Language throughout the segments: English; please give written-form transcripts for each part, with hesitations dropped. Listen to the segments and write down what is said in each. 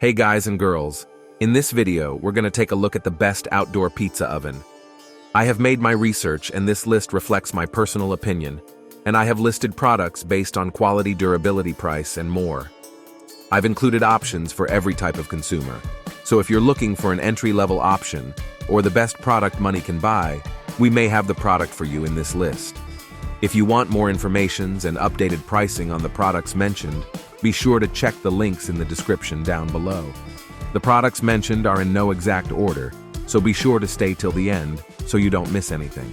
Hey guys and girls, in this video we're going to take a look at the best outdoor pizza oven. I have made my research and this list reflects my personal opinion, and I have listed products based on quality, durability, price, and more. I've included options for every type of consumer, so if you're looking for an entry-level option or the best product money can buy, we may have the product for you in this list. If you want more information and updated pricing on the products mentioned, be sure to check the links in the description down below. The products mentioned are in no exact order, so be sure to stay till the end so you don't miss anything.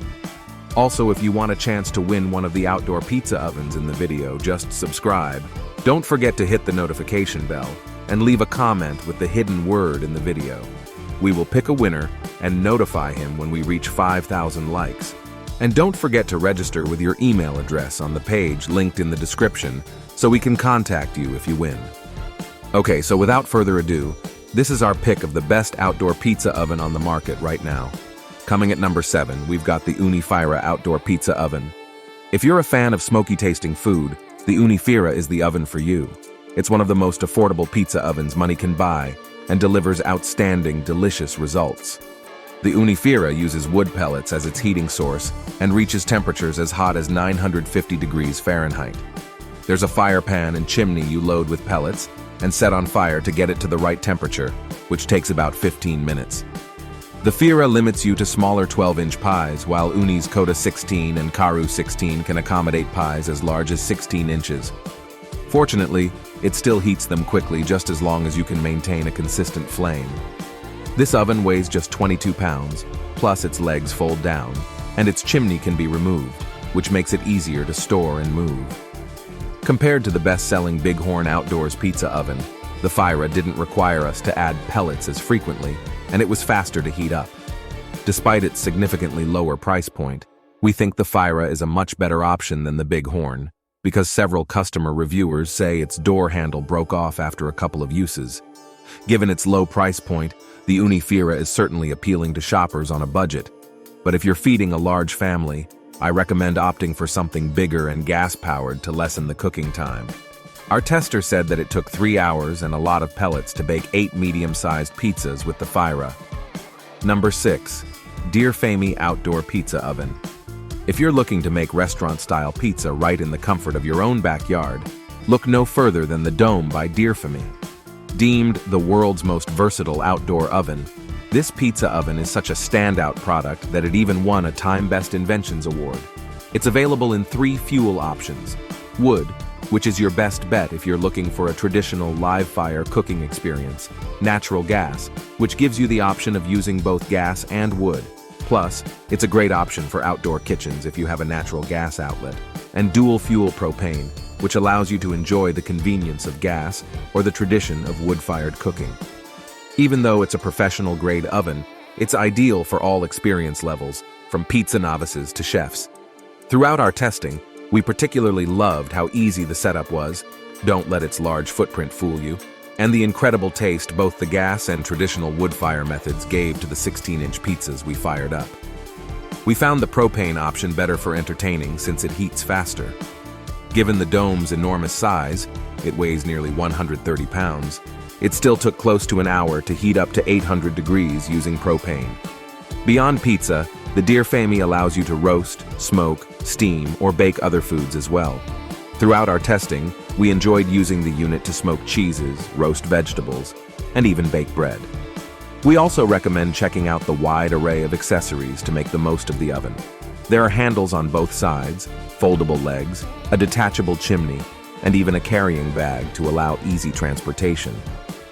Also, if you want a chance to win one of the outdoor pizza ovens in the video, just subscribe. Don't forget to hit the notification bell and leave a comment with the hidden word in the video. We will pick a winner and notify him when we reach 5,000 likes. And don't forget to register with your email address on the page linked in the description so we can contact you if you win. Okay, so without further ado, this is our pick of the best outdoor pizza oven on the market right now. Coming at number 7, we've got the Unifira Outdoor Pizza Oven. If you're a fan of smoky tasting food, the Unifira is the oven for you. It's one of the most affordable pizza ovens money can buy and delivers outstanding, delicious results. The Unifira uses wood pellets as its heating source and reaches temperatures as hot as 950 degrees Fahrenheit. There's a fire pan and chimney you load with pellets and set on fire to get it to the right temperature, which takes about 15 minutes. The Fira limits you to smaller 12-inch pies, while Uni's Coda 16 and Karu 16 can accommodate pies as large as 16 inches. Fortunately, it still heats them quickly just as long as you can maintain a consistent flame. This oven weighs just 22 pounds, plus its legs fold down, and its chimney can be removed, which makes it easier to store and move. Compared to the best-selling Bighorn Outdoors pizza oven, the Fira didn't require us to add pellets as frequently, and it was faster to heat up. Despite its significantly lower price point, we think the Fira is a much better option than the Bighorn, because several customer reviewers say its door handle broke off after a couple of uses. Given its low price point, the Unifira is certainly appealing to shoppers on a budget, but if you're feeding a large family, I recommend opting for something bigger and gas-powered to lessen the cooking time. Our tester said that it took 3 hours and a lot of pellets to bake 8 medium-sized pizzas with the Fira. Number 6. Dierfami Outdoor Pizza Oven. If you're looking to make restaurant-style pizza right in the comfort of your own backyard, look no further than the Dome by Dierfami. Deemed the world's most versatile outdoor oven, this pizza oven is such a standout product that it even won a Time Best Inventions Award. It's available in 3 fuel options: wood, which is your best bet if you're looking for a traditional live-fire cooking experience; natural gas, which gives you the option of using both gas and wood. Plus, it's a great option for outdoor kitchens if you have a natural gas outlet; and dual-fuel propane, which allows you to enjoy the convenience of gas or the tradition of wood-fired cooking. Even though it's a professional-grade oven, it's ideal for all experience levels, from pizza novices to chefs. Throughout our testing, we particularly loved how easy the setup was, don't let its large footprint fool you, and the incredible taste both the gas and traditional wood-fire methods gave to the 16-inch pizzas we fired up. We found the propane option better for entertaining since it heats faster. Given the Dome's enormous size, it weighs nearly 130 pounds, it still took close to an hour to heat up to 800 degrees using propane. Beyond pizza, the Dierfami allows you to roast, smoke, steam, or bake other foods as well. Throughout our testing, we enjoyed using the unit to smoke cheeses, roast vegetables, and even bake bread. We also recommend checking out the wide array of accessories to make the most of the oven. There are handles on both sides, foldable legs, a detachable chimney, and even a carrying bag to allow easy transportation.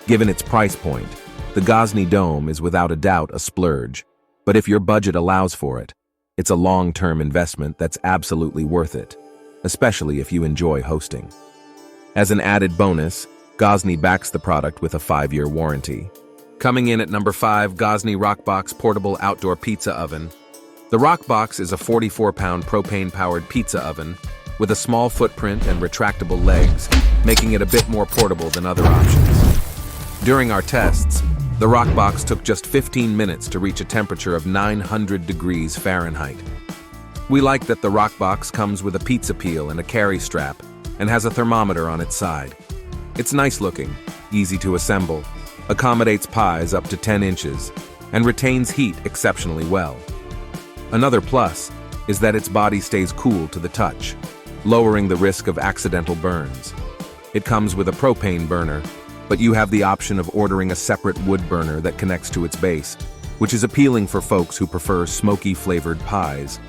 Given its price point, the Ghazni Dome is without a doubt a splurge, but if your budget allows for it, it's a long-term investment that's absolutely worth it, especially if you enjoy hosting. As an added bonus, Ghazni backs the product with a 5-year warranty. Coming in at number 5, Ghazni Rockbox Portable Outdoor Pizza Oven. The Rockbox is a 44-pound propane-powered pizza oven with a small footprint and retractable legs, making it a bit more portable than other options. During our tests, the Rockbox took just 15 minutes to reach a temperature of 900 degrees Fahrenheit. We like that the Rockbox comes with a pizza peel and a carry strap, and has a thermometer on its side. It's nice looking, easy to assemble, accommodates pies up to 10 inches, and retains heat exceptionally well. Another plus is that its body stays cool to the touch, lowering the risk of accidental burns. It comes with a propane burner, but you have the option of ordering a separate wood burner that connects to its base, which is appealing for folks who prefer smoky-flavored pies.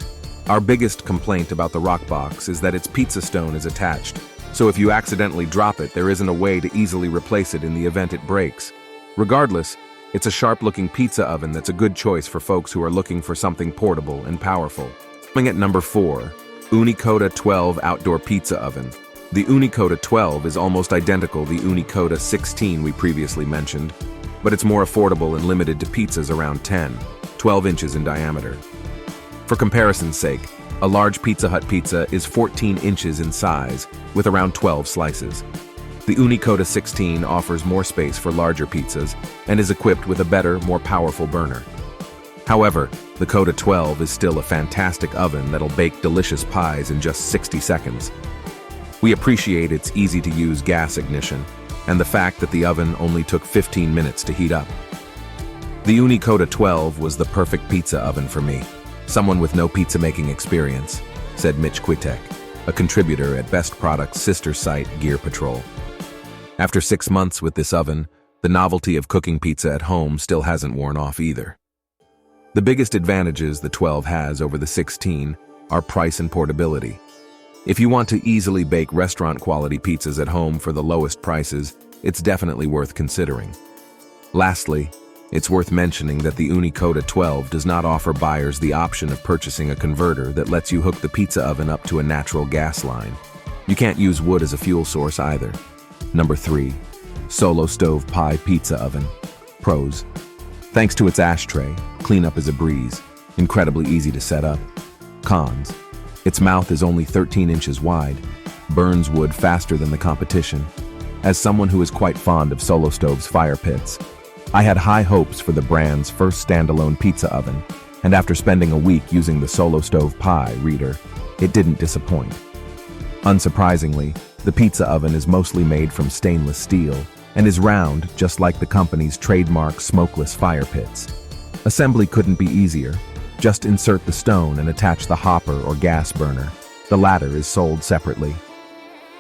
Our biggest complaint about the Rockbox is that its pizza stone is attached, so if you accidentally drop it, there isn't a way to easily replace it in the event it breaks. Regardless, it's a sharp-looking pizza oven that's a good choice for folks who are looking for something portable and powerful. Coming at number 4, Unicoda 12 Outdoor Pizza Oven. The Unicoda 12 is almost identical to the Unicoda 16 we previously mentioned, but it's more affordable and limited to pizzas around 12 inches in diameter. For comparison's sake, a large Pizza Hut pizza is 14 inches in size, with around 12 slices. The Unicoda 16 offers more space for larger pizzas and is equipped with a better, more powerful burner. However, the Coda 12 is still a fantastic oven that'll bake delicious pies in just 60 seconds. We appreciate its easy-to-use gas ignition and the fact that the oven only took 15 minutes to heat up. The Unicoda 12 was the perfect pizza oven for me, someone with no pizza-making experience, said Mitch Kwitek, a contributor at Best Products' sister site Gear Patrol. After 6 months with this oven, the novelty of cooking pizza at home still hasn't worn off either. The biggest advantages the 12 has over the 16 are price and portability. If you want to easily bake restaurant-quality pizzas at home for the lowest prices, it's definitely worth considering. Lastly, it's worth mentioning that the Unicoda 12 does not offer buyers the option of purchasing a converter that lets you hook the pizza oven up to a natural gas line. You can't use wood as a fuel source either. Number 3, Solo Stove Pie Pizza Oven. Pros: thanks to its ashtray, cleanup is a breeze, incredibly easy to set up. Cons: its mouth is only 13 inches wide, burns wood faster than the competition. As someone who is quite fond of Solo Stove's fire pits, I had high hopes for the brand's first standalone pizza oven, and after spending a week using the Solo Stove Pie reader, it didn't disappoint. Unsurprisingly, the pizza oven is mostly made from stainless steel and is round just like the company's trademark smokeless fire pits. Assembly couldn't be easier. Just insert the stone and attach the hopper or gas burner. The latter is sold separately.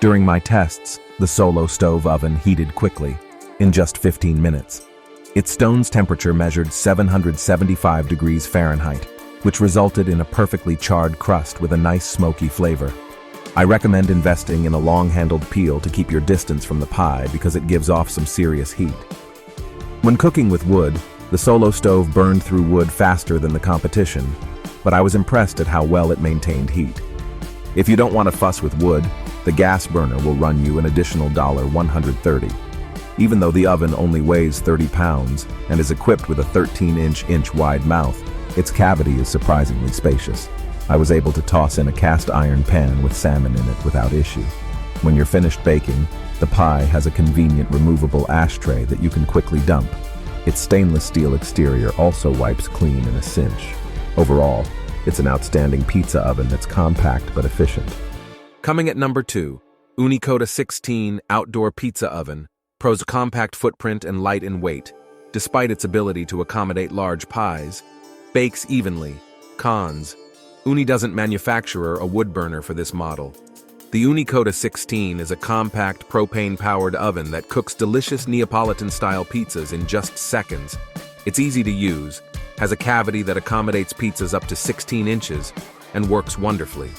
During my tests, the Solo Stove oven heated quickly, in just 15 minutes. Its stone's temperature measured 775 degrees Fahrenheit, which resulted in a perfectly charred crust with a nice smoky flavor. I recommend investing in a long-handled peel to keep your distance from the pie because it gives off some serious heat. When cooking with wood, the Solo Stove burned through wood faster than the competition, but I was impressed at how well it maintained heat. If you don't want to fuss with wood, the gas burner will run you an additional $130. Even though the oven only weighs 30 pounds and is equipped with a 13-inch wide mouth, its cavity is surprisingly spacious. I was able to toss in a cast iron pan with salmon in it without issue. When you're finished baking, the pie has a convenient removable ashtray that you can quickly dump. Its stainless steel exterior also wipes clean in a cinch. Overall, it's an outstanding pizza oven that's compact but efficient. Coming at number 2, Unicoda 16 Outdoor Pizza Oven. Pros: compact footprint and light in weight, despite its ability to accommodate large pies. Bakes evenly. Cons: Uni doesn't manufacture a wood burner for this model. The Unicoda 16 is a compact propane-powered oven that cooks delicious Neapolitan-style pizzas in just seconds. It's easy to use, has a cavity that accommodates pizzas up to 16 inches, and works wonderfully.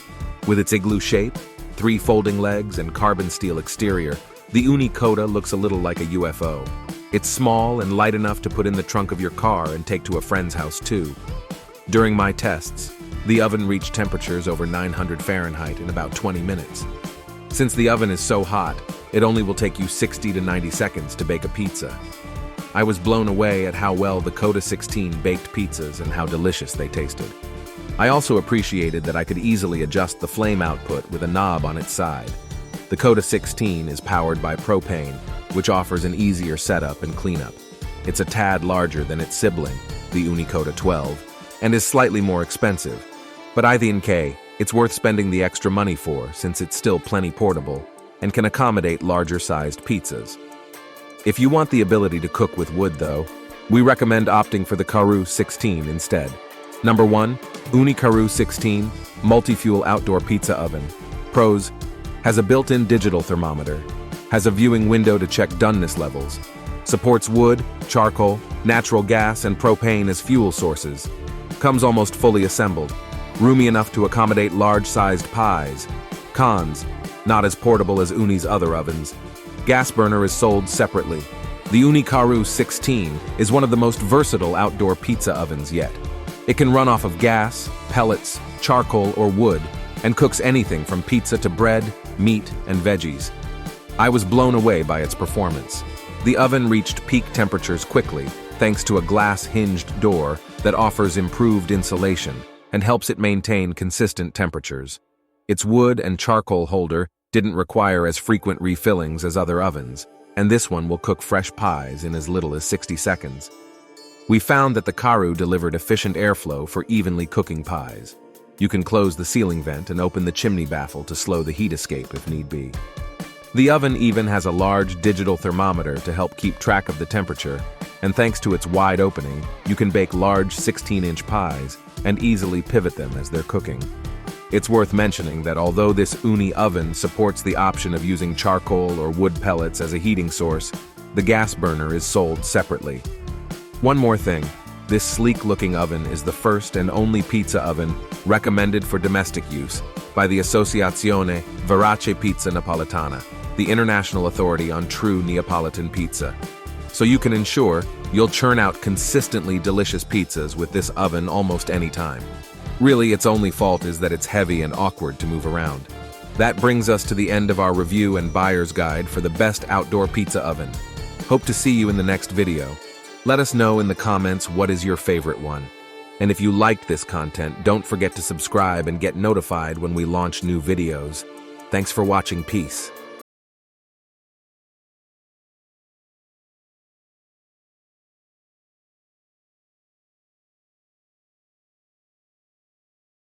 With its igloo shape, 3 folding legs, and carbon steel exterior, the Unicoda looks a little like a UFO. It's small and light enough to put in the trunk of your car and take to a friend's house too. During my tests, the oven reached temperatures over 900 Fahrenheit in about 20 minutes. Since the oven is so hot, it only will take you 60 to 90 seconds to bake a pizza. I was blown away at how well the Coda 16 baked pizzas and how delicious they tasted. I also appreciated that I could easily adjust the flame output with a knob on its side. The Coda 16 is powered by propane, which offers an easier setup and cleanup. It's a tad larger than its sibling, the Unicoda 12, and is slightly more expensive. But I think it's worth spending the extra money for since it's still plenty portable and can accommodate larger-sized pizzas. If you want the ability to cook with wood though, we recommend opting for the Karu 16 instead. Number 1, Uni Karu 16 Multi-Fuel Outdoor Pizza Oven. Pros: has a built-in digital thermometer, has a viewing window to check doneness levels, supports wood, charcoal, natural gas, and propane as fuel sources, comes almost fully assembled, roomy enough to accommodate large-sized pies. Cons: not as portable as Uni's other ovens. Gas burner is sold separately. The Uni Karu 16 is one of the most versatile outdoor pizza ovens yet. It can run off of gas, pellets, charcoal, or wood, and cooks anything from pizza to bread, meat, and veggies. I was blown away by its performance. The oven reached peak temperatures quickly, thanks to a glass-hinged door that offers improved insulation and helps it maintain consistent temperatures. Its wood and charcoal holder didn't require as frequent refillings as other ovens, and this one will cook fresh pies in as little as 60 seconds. We found that the Karu delivered efficient airflow for evenly cooking pies. You can close the ceiling vent and open the chimney baffle to slow the heat escape if need be. The oven even has a large digital thermometer to help keep track of the temperature, and thanks to its wide opening, you can bake large 16-inch pies and easily pivot them as they're cooking. It's worth mentioning that although this Uni oven supports the option of using charcoal or wood pellets as a heating source, the gas burner is sold separately. One more thing, this sleek-looking oven is the first and only pizza oven recommended for domestic use by the Associazione Verace Pizza Napolitana, the international authority on true Neapolitan pizza. So you can ensure you'll churn out consistently delicious pizzas with this oven almost any time. Really, its only fault is that it's heavy and awkward to move around. That brings us to the end of our review and buyer's guide for the best outdoor pizza oven. Hope to see you in the next video. Let us know in the comments what is your favorite one. And if you liked this content, don't forget to subscribe and get notified when we launch new videos. Thanks for watching. Peace.